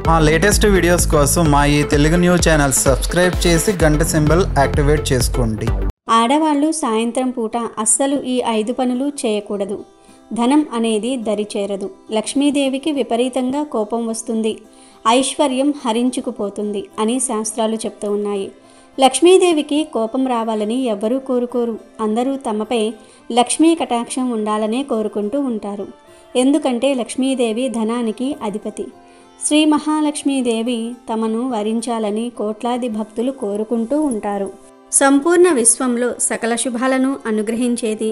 మా latest videos కోసం మా ఈ తెలుగు న్యూస్ ఛానల్ సబ్స్క్రైబ్ చేసి గంట సింబల్ యాక్టివేట్ చేసుకోండి. ఆడవాళ్ళు సాయంత్రం పూట అస్సలు ఈ 5 పనులు చేయకూడదు. ధనం అనేది దరి చేరదు. లక్ష్మీదేవికి విపరీతంగా కోపం వస్తుంది. ఐశ్వర్యం హరించుకుపోతుంది అని శాస్త్రాలు చెప్తూ ఉన్నాయి. లక్ష్మీదేవికి కోపం రావాలని ఎవ్వరూ కోరుకోరు. అందరూ తమపై లక్ష్మీ కటాక్షం ఉండాలనే కోరుకుంటూ ఉంటారు. ఎందుకంటే లక్ష్మీదేవి ధనానికి అధిపతి. శ్రీ మహాలక్ష్మీదేవి తమను వరించాలని కోట్లాది భక్తులు కోరుకుంటూ ఉంటారు. సంపూర్ణ విశ్వంలో సకల శుభాలను అనుగ్రహించేది,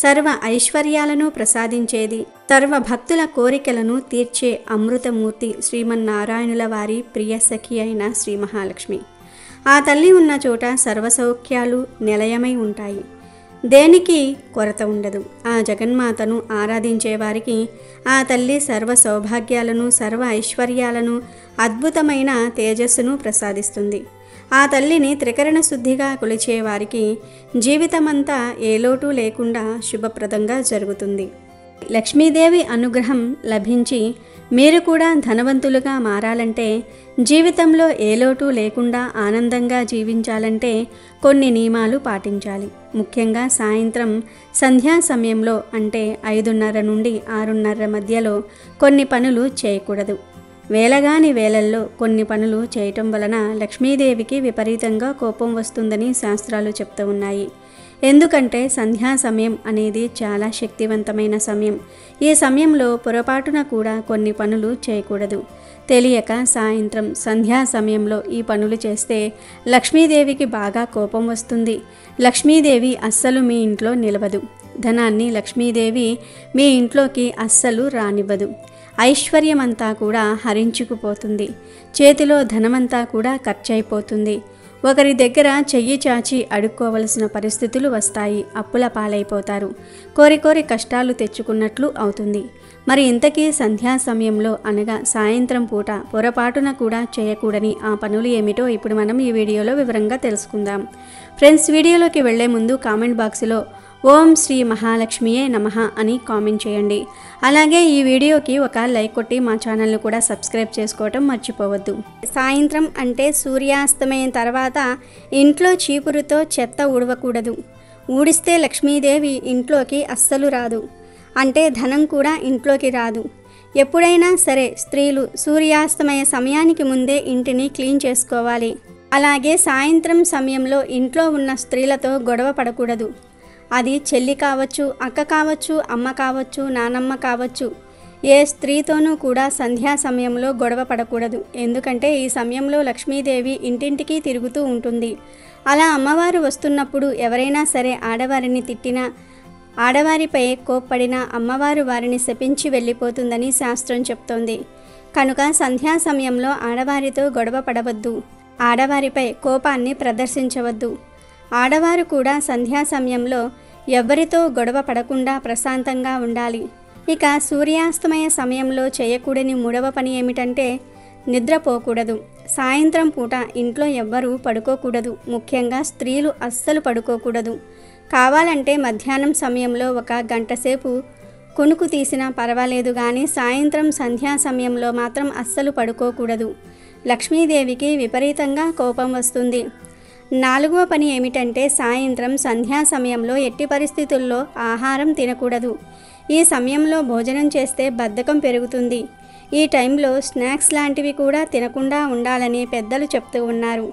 సర్వ ఐశ్వర్యాలను ప్రసాదించేది, సర్వ భక్తుల కోరికలను తీర్చే అమృతమూర్తి శ్రీమన్నారాయణుల వారి ప్రియ సఖి అయిన శ్రీ మహాలక్ష్మి. ఆ తల్లి ఉన్న చోట సర్వసౌఖ్యాలు నిలయమై ఉంటాయి. దేనికి కొరత ఉండదు. ఆ జగన్మాతను ఆరాధించే వారికి ఆ తల్లి సర్వ సౌభాగ్యాలను, సర్వ ఐశ్వర్యాలను, అద్భుతమైన తేజస్సును ప్రసాదిస్తుంది. ఆ తల్లిని త్రికరణ శుద్ధిగా కొలిచే వారికి జీవితమంతా ఏ లోటు లేకుండా శుభప్రదంగా జరుగుతుంది. లక్ష్మీదేవి అనుగ్రహం లభించి మీరు కూడా ధనవంతులుగా మారాలంటే, జీవితంలో ఏ లోటు లేకుండా ఆనందంగా జీవించాలంటే కొన్ని నియమాలు పాటించాలి. ముఖ్యంగా సాయంత్రం సంధ్యా సమయంలో అంటే 5:30 నుండి 6:30 మధ్యలో కొన్ని పనులు చేయకూడదు. వేలగాని వేళల్లో కొన్ని పనులు చేయటం వలన లక్ష్మీదేవికి విపరీతంగా కోపం వస్తుందని శాస్త్రాలు చెప్తూ ఉన్నాయి. ఎందుకంటే సంధ్యా సమయం అనేది చాలా శక్తివంతమైన సమయం. ఈ సమయంలో పొరపాటున కూడా కొన్ని పనులు చేయకూడదు. తెలియక సాయంత్రం సంధ్యా సమయంలో ఈ పనులు చేస్తే లక్ష్మీదేవికి బాగా కోపం వస్తుంది. లక్ష్మీదేవి అస్సలు మీ ఇంట్లో నిలవదు. ధనాన్ని లక్ష్మీదేవి మీ ఇంట్లోకి అస్సలు రానివ్వదు. ఐశ్వర్యమంతా కూడా హరించుకుపోతుంది. చేతిలో ధనమంతా కూడా ఖర్చయిపోతుంది. ఒకరి దగ్గర చెయ్యి చాచి అడుక్కోవలసిన పరిస్థితులు వస్తాయి. అప్పుల పాలైపోతారు. కోరి కష్టాలు తెచ్చుకున్నట్లు అవుతుంది. మరి ఇంతకీ సంధ్యా సమయంలో అనగా సాయంత్రం పూట పొరపాటున కూడా చేయకూడని ఆ పనులు ఏమిటో ఇప్పుడు మనం ఈ వీడియోలో వివరంగా తెలుసుకుందాం. ఫ్రెండ్స్, వీడియోలోకి వెళ్లే ముందు కామెంట్ బాక్స్లో ఓం శ్రీ మహాలక్ష్మియే నమః అని కామెంట్ చేయండి. అలాగే ఈ వీడియోకి ఒక లైక్ కొట్టి మా ఛానల్ను కూడా సబ్స్క్రైబ్ చేసుకోవటం మర్చిపోవద్దు. సాయంత్రం అంటే సూర్యాస్తమయం తర్వాత ఇంట్లో చీపురుతో చెత్త ఊడవకూడదు. ఊడిస్తే లక్ష్మీదేవి ఇంట్లోకి అస్సలు రాదు. అంటే ధనం కూడా ఇంట్లోకి రాదు. ఎప్పుడైనా సరే స్త్రీలు సూర్యాస్తమయ సమయానికి ముందే ఇంటిని క్లీన్ చేసుకోవాలి. అలాగే సాయంత్రం సమయంలో ఇంట్లో ఉన్న స్త్రీలతో గొడవ పడకూడదు. అది చెల్లి కావచ్చు, అక్క కావచ్చు, అమ్మ కావచ్చు, నానమ్మ కావచ్చు. ఏ స్త్రీతోనూ కూడా సంధ్యా సమయంలో గొడవ పడకూడదు. ఎందుకంటే ఈ సమయంలో లక్ష్మీదేవి ఇంటింటికి తిరుగుతూ ఉంటుంది. అలా అమ్మవారు వస్తున్నప్పుడు ఎవరైనా సరే ఆడవారిని తిట్టినా, ఆడవారిపై కోప్పడినా అమ్మవారు వారిని శపించి వెళ్ళిపోతుందని శాస్త్రం చెప్తోంది. కనుక సంధ్యా సమయంలో ఆడవారితో గొడవ పడవద్దు. ఆడవారిపై కోపాన్ని ప్రదర్శించవద్దు. ఆడవారు కూడా సంధ్యా సమయంలో ఎవ్వరితో గొడవ పడకుండా ప్రశాంతంగా ఉండాలి. ఇక సూర్యాస్తమయ సమయంలో చేయకూడని 3వ పని ఏమిటంటే నిద్రపోకూడదు. సాయంత్రం పూట ఇంట్లో ఎవ్వరూ పడుకోకూడదు. ముఖ్యంగా స్త్రీలు అస్సలు పడుకోకూడదు. కావాలంటే మధ్యాహ్నం సమయంలో 1 గంట సేపు కునుకు తీసినా పర్వాలేదు, కానీ సాయంత్రం సంధ్యా సమయంలో మాత్రం అస్సలు పడుకోకూడదు. లక్ష్మీదేవికి విపరీతంగా కోపం వస్తుంది. 4వ పని ఏమిటంటే సాయంత్రం సంధ్యా సమయంలో ఎట్టి పరిస్థితుల్లో ఆహారం తినకూడదు. ఈ సమయంలో భోజనం చేస్తే బద్ధకం పెరుగుతుంది. ఈ టైంలో స్నాక్స్ లాంటివి కూడా తినకుండా ఉండాలని పెద్దలు చెప్తూ ఉన్నారు.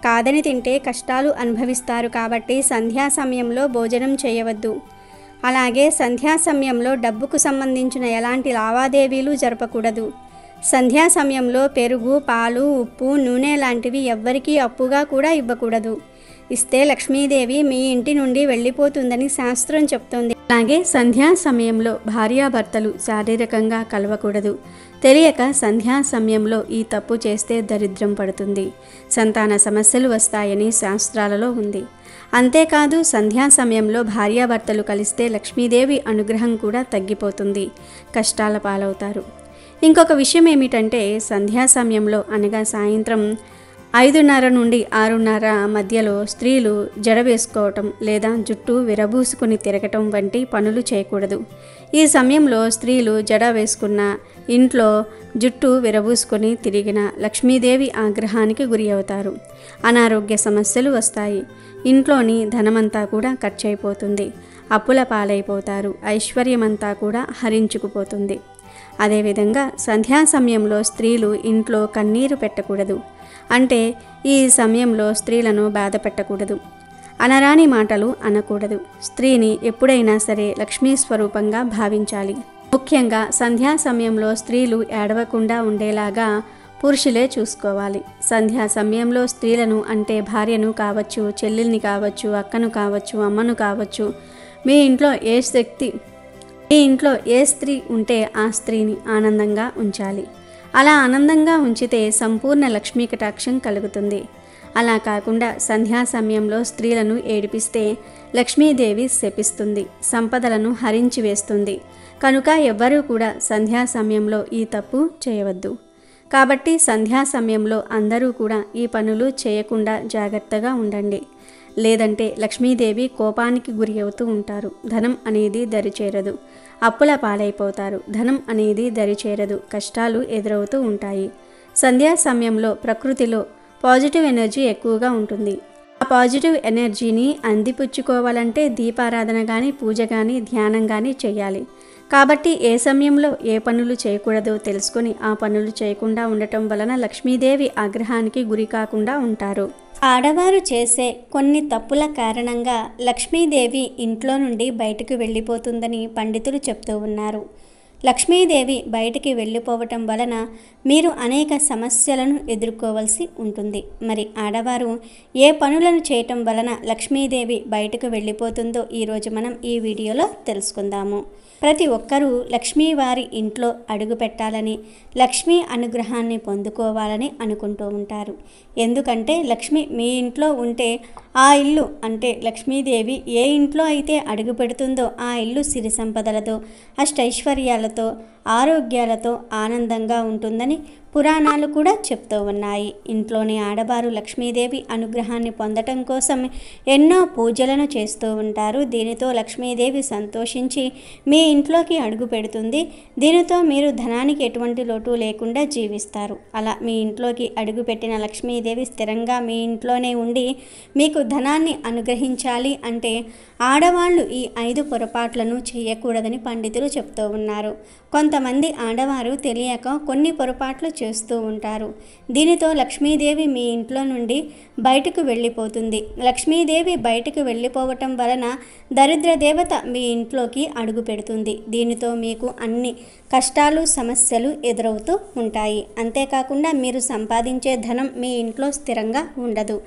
కాదని తింటే కష్టాలు అనుభవిస్తారు. కాబట్టి సంధ్యా సమయంలో భోజనం చేయవద్దు. అలాగే సంధ్యా సమయంలో డబ్బుకు సంబంధించిన ఎలాంటి లావాదేవీలు జరపకూడదు. సంధ్యా సమయంలో పెరుగు, పాలు, ఉప్పు, నూనె లాంటివి ఎవ్వరికీ అప్పుగా కూడా ఇవ్వకూడదు. ఇస్తే లక్ష్మీదేవి మీ ఇంటి నుండి వెళ్ళిపోతుందని శాస్త్రం చెప్తోంది. అలాగే సంధ్యా సమయంలో భార్యాభర్తలు శారీరకంగా కలవకూడదు. తెలియక సంధ్యా సమయంలో ఈ తప్పు చేస్తే దరిద్రం పడుతుంది, సంతాన సమస్యలు వస్తాయని శాస్త్రాలలో ఉంది. అంతేకాదు సంధ్యా సమయంలో భార్యాభర్తలు కలిస్తే లక్ష్మీదేవి అనుగ్రహం కూడా తగ్గిపోతుంది, కష్టాల పాలవుతారు. ఇంకొక విషయం ఏమిటంటే సంధ్యా సమయంలో అనగా సాయంత్రం 5:30 నుండి 6:30 మధ్యలో స్త్రీలు జడ వేసుకోవటం లేదా జుట్టు విరబూసుకుని తిరగటం వంటి పనులు చేయకూడదు. ఈ సమయంలో స్త్రీలు జడ వేసుకున్న, ఇంట్లో జుట్టు విరబూసుకొని తిరిగిన లక్ష్మీదేవి ఆగ్రహానికి గురి అవుతారు. అనారోగ్య సమస్యలు వస్తాయి. ఇంట్లోని ధనమంతా కూడా ఖర్చు అయిపోతుంది. అప్పుల పాలైపోతారు. ఐశ్వర్యమంతా కూడా హరించుకుపోతుంది. అదేవిధంగా సంధ్యా సమయంలో స్త్రీలు ఇంట్లో కన్నీరు పెట్టకూడదు. అంటే ఈ సమయంలో స్త్రీలను బాధ పెట్టకూడదు. అనరాని మాటలు అనకూడదు. స్త్రీని ఎప్పుడైనా సరే లక్ష్మీ స్వరూపంగా భావించాలి. ముఖ్యంగా సంధ్యా సమయంలో స్త్రీలు ఏడవకుండా ఉండేలాగా పురుషులే చూసుకోవాలి. సంధ్యా సమయంలో స్త్రీలను అంటే భార్యను కావచ్చు, చెల్లెల్ని కావచ్చు, అక్కను కావచ్చు, అమ్మను కావచ్చు, మీ ఇంట్లో ఏ స్త్రీ ఉంటే ఆ స్త్రీని ఆనందంగా ఉంచాలి. అలా ఆనందంగా ఉంచితే సంపూర్ణ లక్ష్మీ కటాక్షం కలుగుతుంది. అలా కాకుండా సంధ్యా సమయంలో స్త్రీలను ఏడిపిస్తే లక్ష్మీదేవి శపిస్తుంది, సంపదలను హరించి వేస్తుంది. కనుక ఎవ్వరూ కూడా సంధ్యా సమయంలో ఈ తప్పు చేయవద్దు. కాబట్టి సంధ్యా సమయంలో అందరూ కూడా ఈ పనులు చేయకుండా జాగ్రత్తగా ఉండండి. లేదంటే లక్ష్మీదేవి కోపానికి గురి అవుతూ ఉంటారు. ధనం అనేది దరిచేరదు. అప్పుల పాలైపోతారు. ధనం అనేది దరిచేరదు. కష్టాలు ఎదురవుతూ ఉంటాయి. సంధ్యా సమయంలో ప్రకృతిలో పాజిటివ్ ఎనర్జీ ఎక్కువగా ఉంటుంది. ఆ పాజిటివ్ ఎనర్జీని అందిపుచ్చుకోవాలంటే దీపారాధన కానీ, పూజ కానీ, ధ్యానం కానీ చేయాలి. కాబట్టి ఏ సమయంలో ఏ పనులు చేయకూడదో తెలుసుకొని ఆ పనులు చేయకుండా ఉండటం వలన లక్ష్మీదేవి ఆగ్రహానికి గురి కాకుండా ఉంటారు. ఆడవారు చేసే కొన్ని తప్పుల కారణంగా లక్ష్మీదేవి ఇంట్లో నుండి బయటకు వెళ్ళిపోతుందని పండితులు చెప్తూ ఉన్నారు. లక్ష్మీదేవి బయటికి వెళ్ళిపోవటం వలన మీరు అనేక సమస్యలను ఎదుర్కోవాల్సి ఉంటుంది. మరి ఆడవారు ఏ పనులను చేయటం వలన లక్ష్మీదేవి బయటకు వెళ్ళిపోతుందో ఈరోజు మనం ఈ వీడియోలో తెలుసుకుందాము. ప్రతి ఒక్కరూ లక్ష్మీవారి ఇంట్లో అడుగు పెట్టాలని, లక్ష్మీ అనుగ్రహాన్ని పొందుకోవాలని అనుకుంటూ ఉంటారు. ఎందుకంటే లక్ష్మి మీ ఇంట్లో ఉంటే ఆ ఇల్లు అంటే లక్ష్మీదేవి ఏ ఇంట్లో అయితే అడుగు పెడుతుందో ఆ ఇల్లు సిరి సంపదలతో, అష్టైశ్వర్యాలతో, ఆరోగ్యాలతో ఆనందంగా ఉంటుందని పురాణాలు కూడా చెప్తూ ఉన్నాయి. ఇంట్లోని ఆడవారు లక్ష్మీదేవి అనుగ్రహాన్ని పొందటం కోసం ఎన్నో పూజలను చేస్తూ ఉంటారు. దీనితో లక్ష్మీదేవి సంతోషించి మీ ఇంట్లోకి అడుగు పెడుతుంది. దీనితో మీరు ధనానికి ఎటువంటి లోటు లేకుండా జీవిస్తారు. అలా మీ ఇంట్లోకి అడుగు పెట్టిన లక్ష్మీదేవి స్థిరంగా మీ ఇంట్లోనే ఉండి మీకు ధనాన్ని అనుగ్రహించాలి అంటే ఆడవాళ్ళు ఈ 5 పొరపాట్లను చేయకూడదని పండితులు చెప్తూ ఉన్నారు. కొంతమంది ఆడవారు తెలియక కొన్ని పొరపాట్లు చేస్తూ ఉంటారు. దీనితో లక్ష్మీదేవి మీ ఇంట్లో నుండి బయటకు వెళ్ళిపోతుంది. లక్ష్మీదేవి బయటకు వెళ్ళిపోవటం వలన దరిద్ర దేవత మీ ఇంట్లోకి అడుగు పెడుతుంది. దీనితో మీకు అన్ని కష్టాలు, సమస్యలు ఎదురవుతూ ఉంటాయి. అంతేకాకుండా మీరు సంపాదించే ధనం మీ ఇంట్లో స్థిరంగా ఉండదు.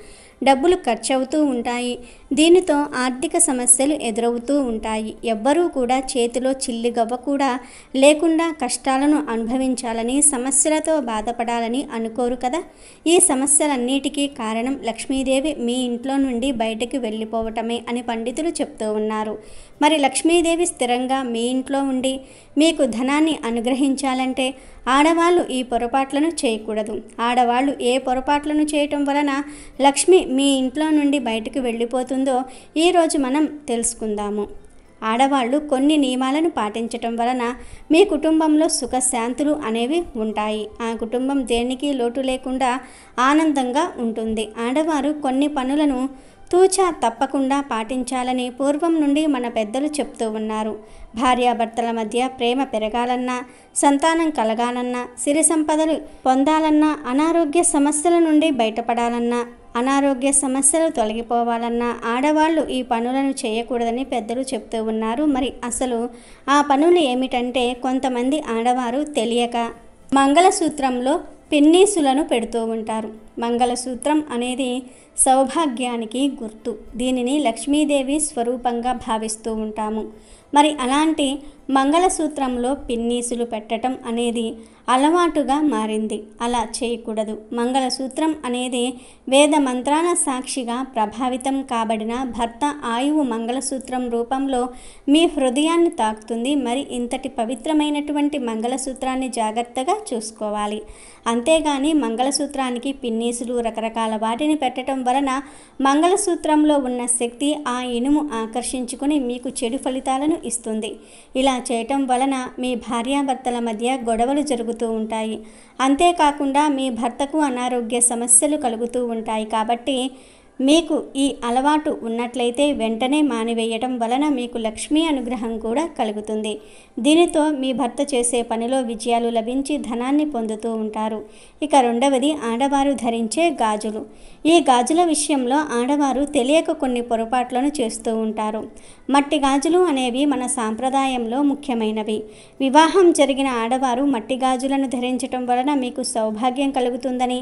డబ్బులు ఖర్చు అవుతూ ఉంటాయి. దీనితో ఆర్థిక సమస్యలు ఎదురవుతూ ఉంటాయి. ఎవ్వరూ కూడా చేతిలో చిల్లిగవ్వ కూడా లేకుండా కష్టాలను అనుభవించాలని, సమస్యలతో బాధపడాలని అనుకోరు కదా. ఈ సమస్యలన్నిటికీ కారణం లక్ష్మీదేవి మీ ఇంట్లో నుండి బయటకు వెళ్ళిపోవటమే అని పండితులు చెప్తూ ఉన్నారు. మరి లక్ష్మీదేవి స్థిరంగా మీ ఇంట్లో ఉండి మీకు ధనాన్ని అనుగ్రహించాలంటే ఆడవాళ్ళు ఈ పొరపాట్లను చేయకూడదు. ఆడవాళ్ళు ఏ పొరపాట్లను చేయటం వలన లక్ష్మి మీ ఇంట్లో నుండి బయటకు వెళ్ళిపోతుందో ఈరోజు మనం తెలుసుకుందాము. ఆడవాళ్ళు కొన్ని నియమాలను పాటించటం వలన మీ కుటుంబంలో సుఖశాంతులు అనేవి ఉంటాయి. ఆ కుటుంబం దేనికి లోటు లేకుండా ఆనందంగా ఉంటుంది. ఆడవారు కొన్ని పనులను తూచా తప్పకుండా పాటించాలని పూర్వం నుండి మన పెద్దలు చెప్తూ ఉన్నారు. భార్యాభర్తల మధ్య ప్రేమ పెరగాలన్నా, సంతానం కలగాలన్నా, సిరి సంపదలు పొందాలన్నా, అనారోగ్య సమస్యల నుండి బయటపడాలన్నా, అనారోగ్య సమస్యలు తొలగిపోవాలన్నా ఆడవాళ్ళు ఈ పనులను చేయకూడదని పెద్దలు చెప్తూ ఉన్నారు. మరి అసలు ఆ పనులు ఏమిటంటే కొంతమంది ఆడవారు తెలియక మంగళసూత్రంలో పిన్నీసులను పెడుతూ ఉంటారు. మంగళసూత్రం అనేది సౌభాగ్యానికి గుర్తు. దీనిని లక్ష్మీదేవి స్వరూపంగా భావిస్తూ ఉంటాము. మరి అలాంటి మంగళసూత్రంలో పిన్నీసులు పెట్టడం అనేది అలవాటుగా మారింది. అలా చేయకూడదు. మంగళసూత్రం అనేది వేద మంత్రాల సాక్షిగా ప్రభావితం కాబడిన భర్త ఆయువు మంగళసూత్రం రూపంలో మీ హృదయాన్ని తాకుతుంది. మరి ఇంతటి పవిత్రమైనటువంటి మంగళసూత్రాన్ని జాగ్రత్తగా చూసుకోవాలి. అంతేగాని మంగళసూత్రానికి పిన్ని పిన్నీసులు రకరకాల వాటిని పెట్టడం వలన మంగళసూత్రంలో ఉన్న శక్తి ఆ ఇనుము ఆకర్షించుకుని మీకు చెడు ఫలితాలను ఇస్తుంది. ఇలా చేయటం వలన మీ భార్యాభర్తల మధ్య గొడవలు జరుగుతూ ఉంటాయి. అంతేకాకుండా మీ భర్తకు అనారోగ్య సమస్యలు కలుగుతూ ఉంటాయి. కాబట్టి మీకు ఈ అలవాటు ఉన్నట్లయితే వెంటనే మానివేయటం వలన మీకు లక్ష్మీ అనుగ్రహం కూడా కలుగుతుంది. దీనితో మీ భర్త చేసే పనిలో విజయాలు లభించి ధనాన్ని పొందుతూ ఉంటారు. ఇక రెండవది ఆడవారు ధరించే గాజులు. ఈ గాజుల విషయంలో ఆడవారు తెలియక కొన్ని పొరపాట్లను చేస్తూ ఉంటారు. మట్టి గాజులు అనేవి మన సాంప్రదాయంలో ముఖ్యమైనవి. వివాహం జరిగిన ఆడవారు మట్టి గాజులను ధరించటం వలన మీకు సౌభాగ్యం కలుగుతుందని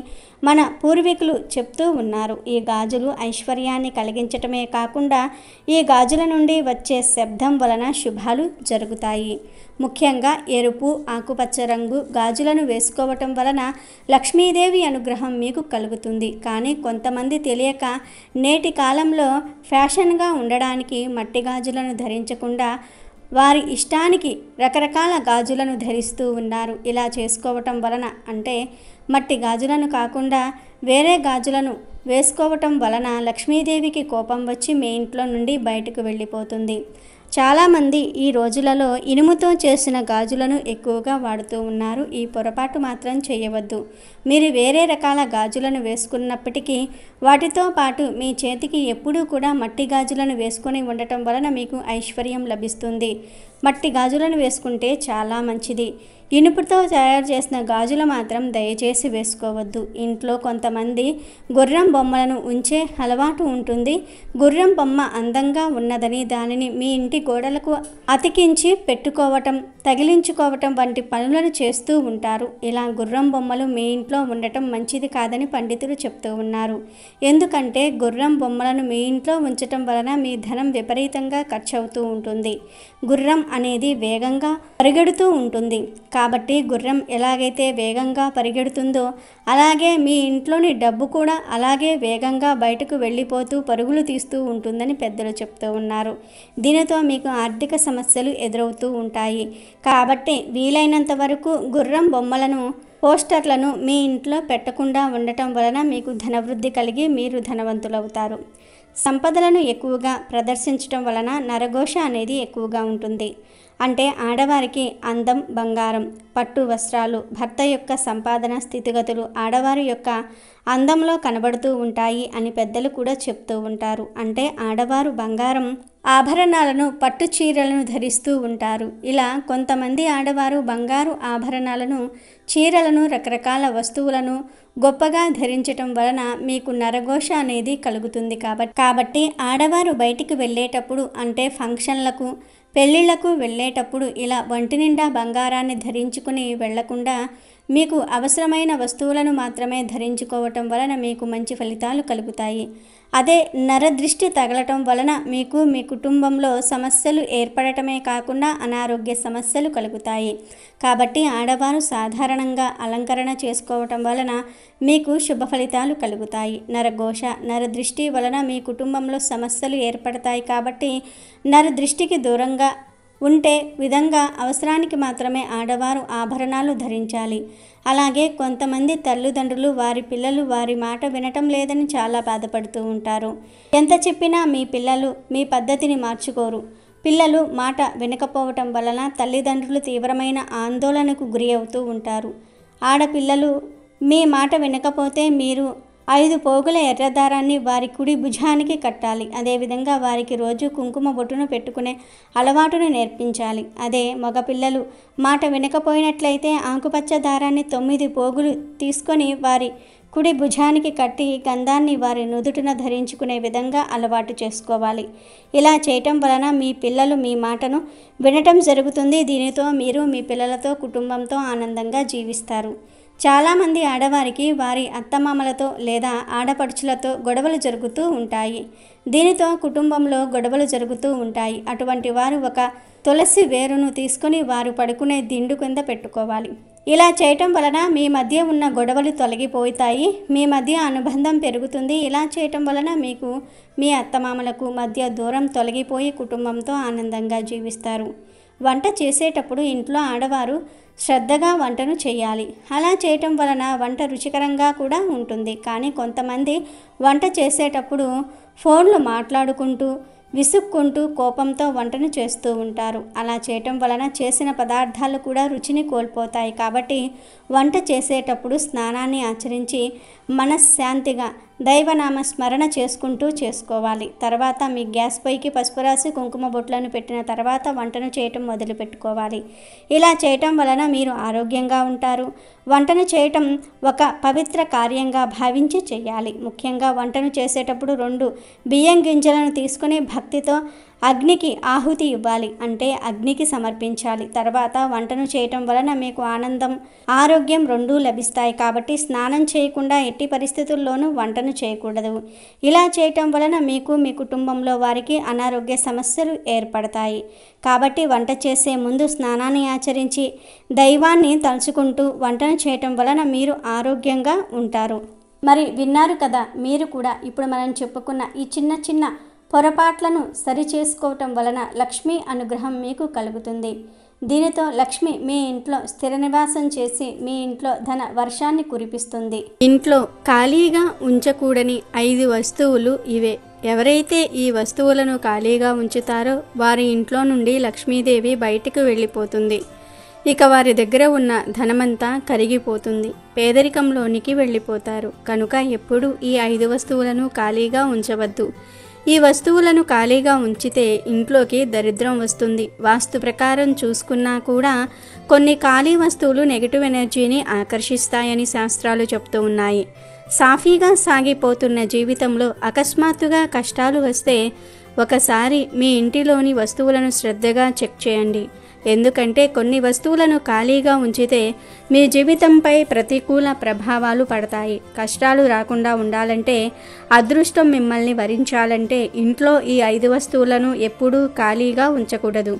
మన పూర్వీకులు చెప్తూ ఉన్నారు. ఈ గాజులు ఐశ్వర్యాన్ని కలిగించటమే కాకుండా ఈ గాజుల నుండి వచ్చే శబ్దం వలన శుభాలు జరుగుతాయి. ముఖ్యంగా ఎరుపు, ఆకుపచ్చ రంగు గాజులను వేసుకోవటం వలన లక్ష్మీదేవి అనుగ్రహం మీకు కలుగుతుంది. కానీ కొంతమంది తెలియక నేటి కాలంలో ఫ్యాషన్గా ఉండడానికి మట్టి గాజులను ధరించకుండా వారి ఇష్టానికి రకరకాల గాజులను ధరిస్తూ ఉన్నారు. ఇలా చేసుకోవటం వలన అంటే మట్టి గాజులను కాకుండా వేరే గాజులను వేసుకోవటం వలన లక్ష్మీదేవికి కోపం వచ్చి మీ ఇంట్లో నుండి బయటకు వెళ్ళిపోతుంది. చాలామంది ఈ రోజులలో ఇనుముతో చేసిన గాజులను ఎక్కువగా వాడుతూ ఉన్నారు. ఈ పొరపాటు మాత్రం చేయవద్దు. మీరు వేరే రకాల గాజులను వేసుకున్నప్పటికీ వాటితో పాటు మీ చేతికి ఎప్పుడూ కూడా మట్టి గాజులను వేసుకొని ఉండటం వలన మీకు ఐశ్వర్యం లభిస్తుంది. మట్టి గాజులను వేసుకుంటే చాలా మంచిది. ఇనుపుతో తయారు చేసిన గాజులు మాత్రం దయచేసి వేసుకోవద్దు. ఇంట్లో కొంతమంది గుర్రం బొమ్మలను ఉంచే అలవాటు ఉంటుంది. గుర్రం బొమ్మ అందంగా ఉన్నదని దానిని మీ ఇంటి గోడలకు అతికించి పెట్టుకోవటం, తగిలించుకోవటం వంటి పనులను చేస్తూ ఉంటారు. ఇలా గుర్రం బొమ్మలు మీ ఇంట్లో ఉండటం మంచిది కాదని పండితులు చెప్తూ ఉన్నారు. ఎందుకంటే గుర్రం బొమ్మలను మీ ఇంట్లో ఉంచటం వలన మీ ధనం విపరీతంగా ఖర్చు అవుతూ ఉంటుంది. గుర్రం అనేది వేగంగా పరిగెడుతూ ఉంటుంది. కాబట్టి గుర్రం ఎలాగైతే వేగంగా పరిగెడుతుందో అలాగే మీ ఇంట్లోని డబ్బు కూడా అలాగే వేగంగా బయటకు వెళ్ళిపోతూ పరుగులు తీస్తూ ఉంటుందని పెద్దలు చెప్తూ ఉన్నారు. దీనితో మీకు ఆర్థిక సమస్యలు ఎదురవుతూ ఉంటాయి. కాబట్టి వీలైనంత వరకు గుర్రం బొమ్మలను, పోస్టర్లను మీ ఇంట్లో పెట్టకుండా ఉండటం వలన మీకు ధనవృద్ధి కలిగి మీరు ధనవంతులవుతారు. సంపదలను ఎక్కువగా ప్రదర్శించడం వలన నరఘోష అనేది ఎక్కువగా ఉంటుంది. అంటే ఆడవారికి అందం, బంగారం, పట్టు వస్త్రాలు, భర్త యొక్క సంపాదన స్థితిగతులు ఆడవారి యొక్క అందంలో కనబడుతూ ఉంటాయి అని పెద్దలు కూడా చెప్తూ ఉంటారు. అంటే ఆడవారు బంగారం ఆభరణాలను, పట్టు చీరలను ధరిస్తూ ఉంటారు. ఇలా కొంతమంది ఆడవారు బంగారు ఆభరణాలను, చీరలను, రకరకాల వస్తువులను గొప్పగా ధరించటం వలన మీకు నరఘోష అనేది కలుగుతుంది. కాబట్టి ఆడవారు బయటికి వెళ్ళేటప్పుడు అంటే ఫంక్షన్లకు, పెళ్ళిళ్లకు వెళ్ళేటప్పుడు ఇలా ఒంటి నిండా బంగారాన్ని ధరించుకుని వెళ్లకుండా మీకు అవసరమైన వస్తువులను మాత్రమే ధరించుకోవటం వలన మీకు మంచి ఫలితాలు కలుగుతాయి. అదే నరదృష్టి తగలటం వలన మీకు మీ కుటుంబంలో సమస్యలు ఏర్పడటమే కాకుండా అనారోగ్య సమస్యలు కలుగుతాయి. కాబట్టి ఆడవారు సాధారణంగా అలంకరణ చేసుకోవటం వలన మీకు శుభ ఫలితాలు కలుగుతాయి. నరఘోష, నరదృష్టి వలన మీ కుటుంబంలో సమస్యలు ఏర్పడతాయి. కాబట్టి నరదృష్టికి దూరంగా ఉంటే విధంగా అవసరానికి మాత్రమే ఆడవారు ఆభరణాలు ధరించాలి. అలాగే కొంతమంది తల్లిదండ్రులు వారి పిల్లలు వారి మాట వినటం లేదని చాలా బాధపడుతూ ఉంటారు. ఎంత చెప్పినా మీ పిల్లలు మీ పద్ధతిని మార్చుకోరు. పిల్లలు మాట వినకపోవటం వలన తల్లిదండ్రులు తీవ్రమైన ఆందోళనకు గురి అవుతూ ఉంటారు. ఆడపిల్లలు మీ మాట వినకపోతే మీరు 5 పోగుల ఎర్రదారాన్ని వారి కుడి భుజానికి కట్టాలి. అదేవిధంగా వారికి రోజు కుంకుమ బొట్టును పెట్టుకునే అలవాటును నేర్పించాలి. అదే మగపిల్లలు మాట వినకపోయినట్లయితే ఆకుపచ్చ దారాన్ని 9 పోగులు తీసుకొని వారి కుడి భుజానికి కట్టి గంధాన్ని వారి నుదుటిన ధరించుకునే విధంగా అలవాటు చేసుకోవాలి. ఇలా చేయటం వలన మీ పిల్లలు మీ మాటను వినటం జరుగుతుంది. దీనితో మీరు మీ పిల్లలతో, కుటుంబంతో ఆనందంగా జీవిస్తారు. చాలామంది ఆడవారికి వారి అత్తమామలతో లేదా ఆడపడుచులతో గొడవలు జరుగుతూ ఉంటాయి. దీనితో కుటుంబంలో గొడవలు జరుగుతూ ఉంటాయి. అటువంటి వారు ఒక తులసి వేరును తీసుకొని వారు పడుకునే దిండు కింద పెట్టుకోవాలి. ఇలా చేయటం వలన మీ మధ్య ఉన్న గొడవలు తొలగిపోతాయి. మీ మధ్య అనుబంధం పెరుగుతుంది. ఇలా చేయటం వలన మీకు మీ అత్తమామలకు మధ్య దూరం తొలగిపోయి కుటుంబంతో ఆనందంగా జీవిస్తారు. వంట చేసేటప్పుడు ఇంట్లో ఆడవారు శ్రద్ధగా వంటను చేయాలి. అలా చేయటం వలన వంట రుచికరంగా కూడా ఉంటుంది. కానీ కొంతమంది వంట చేసేటప్పుడు ఫోన్లు మాట్లాడుకుంటూ విసుక్కుంటూ కోపంతో వంటను చేస్తూ ఉంటారు. అలా చేయటం వలన చేసిన పదార్థాలు కూడా రుచిని కోల్పోతాయి. కాబట్టి వంట చేసేటప్పుడు స్నానాన్ని ఆచరించి మనశ్శాంతిగా దైవనామ స్మరణ చేసుకుంటూ చేసుకోవాలి. తర్వాత మీ గ్యాస్ పైకి పసుపు రాసి కుంకుమ బొట్లను పెట్టిన తర్వాత వంటను చేయటం మొదలుపెట్టుకోవాలి. ఇలా చేయటం వలన మీరు ఆరోగ్యంగా ఉంటారు. వంటను చేయటం ఒక పవిత్ర కార్యంగా భావించి చేయాలి. ముఖ్యంగా వంటను చేసేటప్పుడు 2 బియ్యం గింజలను తీసుకుని భక్తితో అగ్నికి ఆహుతి ఇవ్వాలి, అంటే అగ్నికి సమర్పించాలి. తర్వాత వంటను చేయటం వలన మీకు ఆనందం, ఆరోగ్యం 2 లభిస్తాయి. కాబట్టి స్నానం చేయకుండా ఎట్టి పరిస్థితుల్లోనూ వంటను చేయకూడదు. ఇలా చేయటం వలన మీకు, మీ కుటుంబంలో వారికి అనారోగ్య సమస్యలు ఏర్పడతాయి. కాబట్టి వంట చేసే ముందు స్నానాన్ని ఆచరించి దైవాన్ని తలుచుకుంటూ వంటను చేయటం వలన మీరు ఆరోగ్యంగా ఉంటారు. మరి విన్నారు కదా, మీరు కూడా ఇప్పుడు మనం చెప్పుకున్న ఈ చిన్న చిన్న పొరపాట్లను సరిచేసుకోవటం వలన లక్ష్మీ అనుగ్రహం మీకు కలుగుతుంది. దీనితో లక్ష్మి మీ ఇంట్లో స్థిర నివాసం చేసి మీ ఇంట్లో ధన వర్షాన్ని కురిపిస్తుంది. ఇంట్లో ఖాళీగా ఉంచకూడని 5 వస్తువులు ఇవే. ఎవరైతే ఈ వస్తువులను ఖాళీగా ఉంచుతారో వారి ఇంట్లో నుండి లక్ష్మీదేవి బయటకు వెళ్ళిపోతుంది. ఇక వారి దగ్గర ఉన్న ధనమంతా కరిగిపోతుంది, పేదరికంలోనికి వెళ్ళిపోతారు. కనుక ఎప్పుడూ ఈ 5 వస్తువులను ఖాళీగా ఉంచవద్దు. ఈ వస్తువులను ఖాళీగా ఉంచితే ఇంట్లోకి దరిద్రం వస్తుంది. వాస్తు ప్రకారం చూసుకున్నా కూడా కొన్ని ఖాళీ వస్తువులు నెగిటివ్ ఎనర్జీని ఆకర్షిస్తాయని శాస్త్రాలు చెప్తూ ఉన్నాయి. సాఫీగా సాగిపోతున్న జీవితంలో అకస్మాత్తుగా కష్టాలు వస్తే ఒకసారి మీ ఇంటిలోని వస్తువులను శ్రద్ధగా చెక్ చేయండి. ఎందుకంటే కొన్ని వస్తువులను ఖాళీగా ఉంచితే మీ జీవితంపై ప్రతికూల ప్రభావాలు పడతాయి. కష్టాలు రాకుండా ఉండాలంటే, అదృష్టం మిమ్మల్ని వరించాలంటే ఇంట్లో ఈ 5 వస్తువులను ఎప్పుడూ ఖాళీగా ఉంచకూడదు.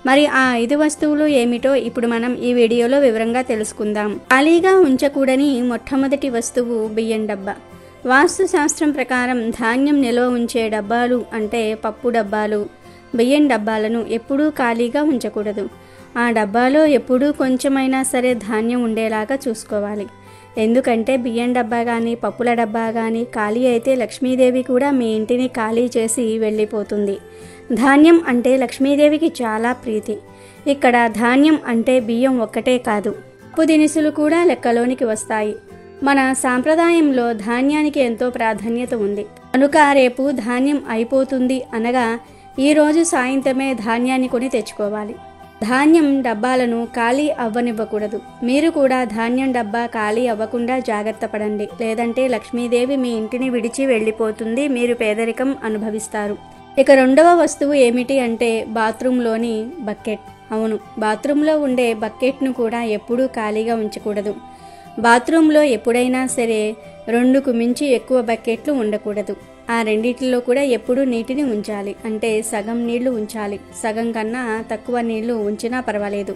మరి ఆ 5 వస్తువులు ఏమిటో ఇప్పుడు మనం ఈ వీడియోలో వివరంగా తెలుసుకుందాం. ఖాళీగా ఉంచకూడని మొట్టమొదటి వస్తువు బియ్యం డబ్బా. వాస్తు శాస్త్రం ప్రకారం ధాన్యం నిల్వ ఉంచే డబ్బాలు అంటే పప్పు డబ్బాలు, బియ్యం డబ్బాలను ఎప్పుడూ ఖాళీగా ఉంచకూడదు. ఆ డబ్బాలో ఎప్పుడూ కొంచెమైనా సరే ధాన్యం ఉండేలాగా చూసుకోవాలి. ఎందుకంటే బియ్యం డబ్బా కానీ పప్పుల డబ్బా కానీ ఖాళీ అయితే లక్ష్మీదేవి కూడా మీ ఇంటిని ఖాళీ చేసి వెళ్ళిపోతుంది. ధాన్యం అంటే లక్ష్మీదేవికి చాలా ప్రీతి. ఇక్కడ ధాన్యం అంటే బియ్యం ఒక్కటే కాదు, పప్పు దినుసులు కూడా లెక్కలోనికి వస్తాయి. మన సాంప్రదాయంలో ధాన్యానికి ఎంతో ప్రాధాన్యత ఉంది. కనుక రేపు ధాన్యం అయిపోతుంది అనగా ఈరోజు సాయంత్రమే ధాన్యాన్ని కొని తెచ్చుకోవాలి. ధాన్యం డబ్బాలను ఖాళీ అవ్వనివ్వకూడదు. మీరు కూడా ధాన్యం డబ్బా ఖాళీ అవ్వకుండా జాగ్రత్త పడండి. లేదంటే లక్ష్మీదేవి మీ ఇంటిని విడిచి వెళ్ళిపోతుంది, మీరు పేదరికం అనుభవిస్తారు. ఇక 2వ వస్తువు ఏమిటి అంటే బాత్రూంలోని బకెట్. అవును, బాత్రూంలో ఉండే బకెట్ను కూడా ఎప్పుడూ ఖాళీగా ఉంచకూడదు. బాత్రూంలో ఎప్పుడైనా సరే 2కు మించి ఎక్కువ బకెట్లు ఉండకూడదు. ఆ రెండిటిలో కూడా ఎప్పుడూ నీటిని ఉంచాలి, అంటే సగం నీళ్లు ఉంచాలి. సగం కన్నా తక్కువ నీళ్లు ఉంచినా పర్వాలేదు,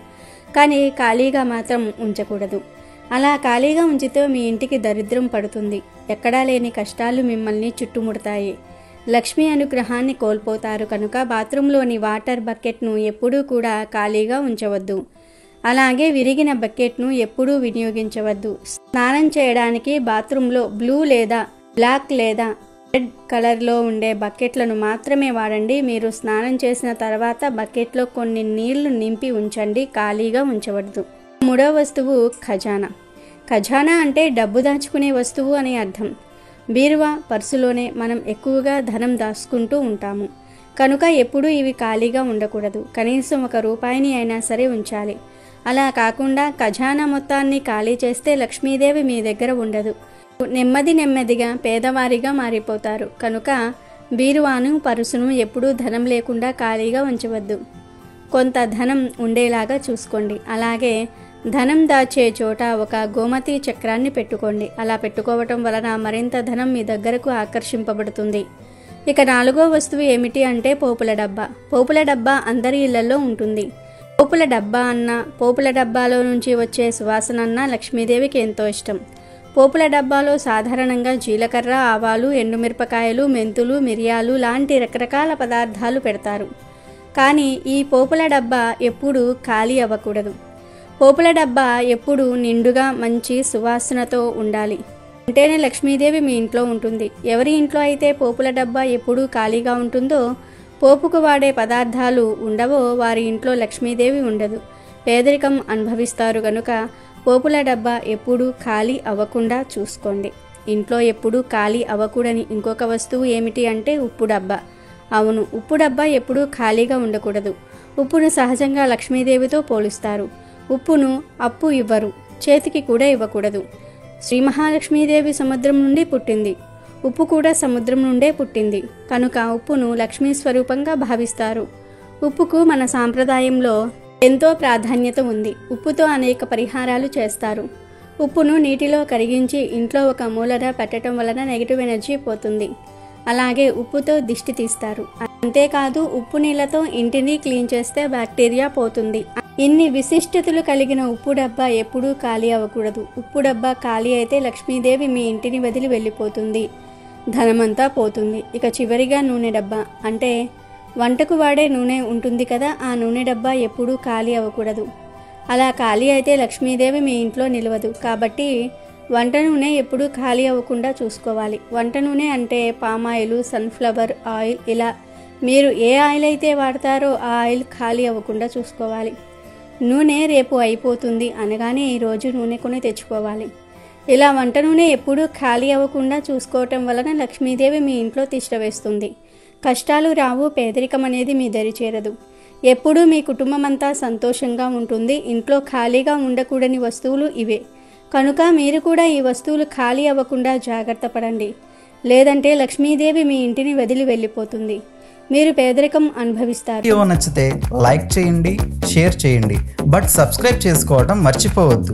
కానీ ఖాళీగా మాత్రం ఉంచకూడదు. అలా ఖాళీగా ఉంచితే మీ ఇంటికి దరిద్రం పడుతుంది. ఎక్కడా లేని కష్టాలు మిమ్మల్ని చుట్టుముడతాయి. లక్ష్మీ అనుగ్రహాన్ని కోల్పోతారు. కనుక బాత్రూంలోని వాటర్ బకెట్ను ఎప్పుడూ కూడా ఖాళీగా ఉంచవద్దు. అలాగే విరిగిన బకెట్ను ఎప్పుడూ వినియోగించవద్దు. స్నానం చేయడానికి బాత్రూంలో బ్లూ లేదా బ్లాక్ లేదా రెడ్ కలర్లో ఉండే బకెట్లను మాత్రమే వాడండి. మీరు స్నానం చేసిన తర్వాత బకెట్లో కొన్ని నీళ్లు నింపి ఉంచండి, ఖాళీగా ఉంచవద్దు. 3వ వస్తువు ఖజానా. ఖజానా అంటే డబ్బు దాచుకునే వస్తువు అని అర్థం. బీరువా, పర్సులోనే మనం ఎక్కువగా ధనం దాచుకుంటూ ఉంటాము. కనుక ఎప్పుడూ ఇవి ఖాళీగా ఉండకూడదు. కనీసం 1 రూపాయిని అయినా సరే ఉంచాలి. అలా కాకుండా ఖజానా మొత్తాన్ని ఖాళీ చేస్తే లక్ష్మీదేవి మీ దగ్గర ఉండదు. నెమ్మదిగా పేదవారిగా మారిపోతారు. కనుక బీరువాను, పరుసును ఎప్పుడూ ధనం లేకుండా ఖాళీగా ఉంచవద్దు. కొంత ధనం ఉండేలాగా చూసుకోండి. అలాగే ధనం దాచే చోట ఒక గోమతి చక్రాన్ని పెట్టుకోండి. అలా పెట్టుకోవటం వలన మరింత ధనం మీ దగ్గరకు ఆకర్షింపబడుతుంది. ఇక 4వ వస్తువు ఏమిటి అంటే పోపుల డబ్బా. పోపుల డబ్బా అందరి ఇళ్లలో ఉంటుంది. పోపుల డబ్బా అన్న, పోపుల డబ్బాలో నుంచి వచ్చే సువాసన అన్న లక్ష్మీదేవికి ఎంతో ఇష్టం. పోపుల డబ్బాలో సాధారణంగా జీలకర్ర, ఆవాలు, ఎండుమిరపకాయలు, మెంతులు, మిరియాలు లాంటి రకరకాల పదార్థాలు పెడతారు. కానీ ఈ పోపుల డబ్బా ఎప్పుడూ ఖాళీ అవ్వకూడదు. పోపుల డబ్బా ఎప్పుడూ నిండుగా మంచి సువాసనతో ఉండాలి. అంటేనే లక్ష్మీదేవి మీ ఇంట్లో ఉంటుంది. ఎవరి ఇంట్లో అయితే పోపుల డబ్బా ఎప్పుడూ ఖాళీగా ఉంటుందో, పోపుకు వాడే పదార్థాలు ఉండవో, వారి ఇంట్లో లక్ష్మీదేవి ఉండదు, పేదరికం అనుభవిస్తారు. గనుక పోపుల డబ్బా ఎప్పుడూ ఖాళీ అవ్వకుండా చూసుకోండి. ఇంట్లో ఎప్పుడూ ఖాళీ అవ్వకూడని ఇంకొక వస్తువు ఏమిటి అంటే ఉప్పు డబ్బా. అవును, ఉప్పు డబ్బా ఎప్పుడూ ఖాళీగా ఉండకూడదు. ఉప్పును సహజంగా లక్ష్మీదేవితో పోలుస్తారు. ఉప్పును అప్పు ఇవ్వరు, చేతికి కూడా ఇవ్వకూడదు. శ్రీ మహాలక్ష్మీదేవి సముద్రం నుండి పుట్టింది, ఉప్పు కూడా సముద్రం నుండే పుట్టింది. కనుక ఉప్పును లక్ష్మీ స్వరూపంగా భావిస్తారు. ఉప్పుకు మన సాంప్రదాయంలో ఎంతో ప్రాధాన్యత ఉంది. ఉప్పుతో అనేక పరిహారాలు చేస్తారు. ఉప్పును నీటిలో కరిగించి ఇంట్లో ఒక మూలన పెట్టడం వలన నెగిటివ్ ఎనర్జీ పోతుంది. అలాగే ఉప్పుతో దిష్టి తీస్తారు. అంతేకాదు ఉప్పు నీళ్లతో ఇంటిని క్లీన్ చేస్తే బ్యాక్టీరియా పోతుంది. ఇన్ని విశిష్టతలు కలిగిన ఉప్పు డబ్బా ఎప్పుడూ ఖాళీ అవ్వకూడదు. ఉప్పు డబ్బా ఖాళీ అయితే లక్ష్మీదేవి మీ ఇంటిని వదిలి వెళ్ళిపోతుంది, ధనమంతా పోతుంది. ఇక చివరిగా నూనె డబ్బా, అంటే వంటకు వాడే నూనె ఉంటుంది కదా, ఆ నూనె డబ్బా ఎప్పుడూ ఖాళీ అవ్వకూడదు. అలా ఖాళీ అయితే లక్ష్మీదేవి మీ ఇంట్లో నిలవదు. కాబట్టి వంట నూనె ఎప్పుడూ ఖాళీ అవ్వకుండా చూసుకోవాలి. వంట నూనె అంటే పామాయిల్, సన్ఫ్లవర్ ఆయిల్, ఇలా మీరు ఏ ఆయిల్ అయితే వాడతారో ఆ ఆయిల్ ఖాళీ అవ్వకుండా చూసుకోవాలి. నూనె రేపు అయిపోతుంది అనగానే ఈరోజు నూనె కొని తెచ్చుకోవాలి. ఇలా వంట నూనె ఎప్పుడూ ఖాళీ అవ్వకుండా చూసుకోవటం వలన లక్ష్మీదేవి మీ ఇంట్లో తిష్ట వేస్తుంది. కష్టాలు రావు, పేదరికం అనేది మీ దరి చేరదు. ఎప్పుడూ మీ కుటుంబం అంతా సంతోషంగా ఉంటుంది. ఇంట్లో ఖాళీగా ఉండకూడని వస్తువులు ఇవే. కనుక మీరు కూడా ఈ వస్తువులు ఖాళీ అవ్వకుండా జాగ్రత్త పడండి. లేదంటే లక్ష్మీదేవి మీ ఇంటిని వదిలి వెళ్ళిపోతుంది, మీరు పేదరికం అనుభవిస్తారు. వీడియో నచ్చితే లైక్ చేయండి, షేర్ చేయండి, బట్ సబ్స్క్రైబ్ చేసుకోవడం మర్చిపోవద్దు.